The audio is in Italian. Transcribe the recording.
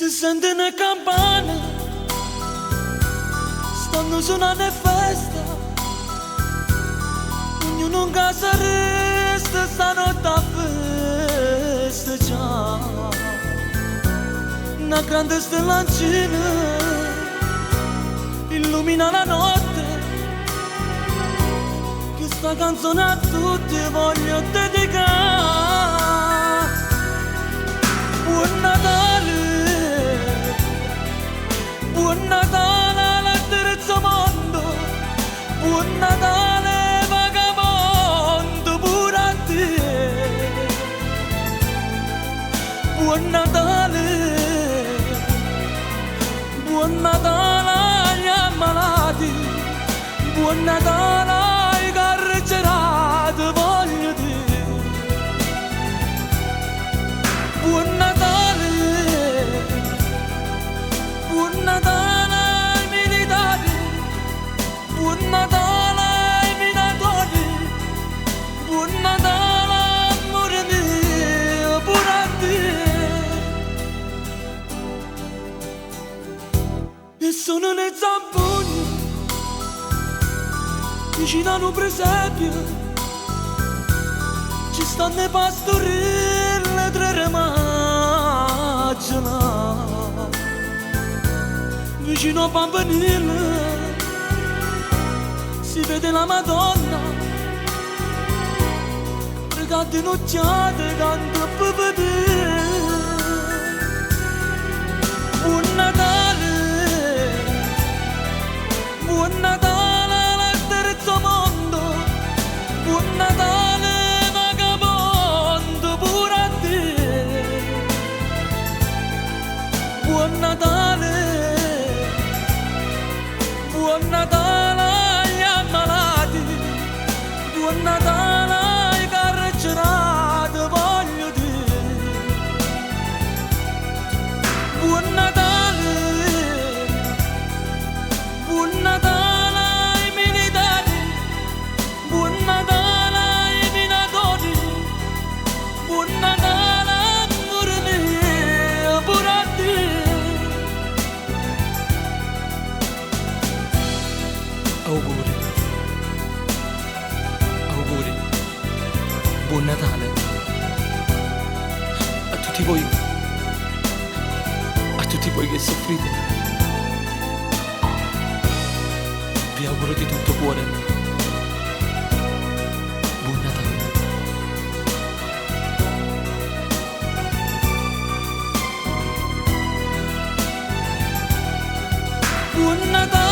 Si sente una campana, stanno suonando festa, ognuno in casa resta, stanotte a festeggiare. Una grande stellancina illumina la notte, questa canzone a tutti voglio dedicare. Buon Natale, buon Natale al terzo mondo, buon Natale vagabondo pure a te. Buon Natale, buon Natale agli ammalati, buon Natale ai carcerati, voglio dire. Buon Natale, buon Natale ai militari, buon Natale ai minatori, buon Natale amore mio pure a te. E sono le zamponi vicino a un presepio, ci stanno i pastorelle tre remaggiola. Vicino a Pampanile si vede la Madonna, pregate nocciate tanto per vedere. Buon Natale, buon Natale al terzo mondo, buon Natale vagabondo pure a te. Buon Natale, buon Natale agli ammalati, buon Natale ai carcerati, voglio dire. Buon Natale, buon Natale ai militari, buon Natale ai minatori, buon Natale amore mio pure a te. Auguri, auguri, buon Natale a tutti voi che soffrite. Vi auguro di tutto cuore buon Natale. Buon Natale.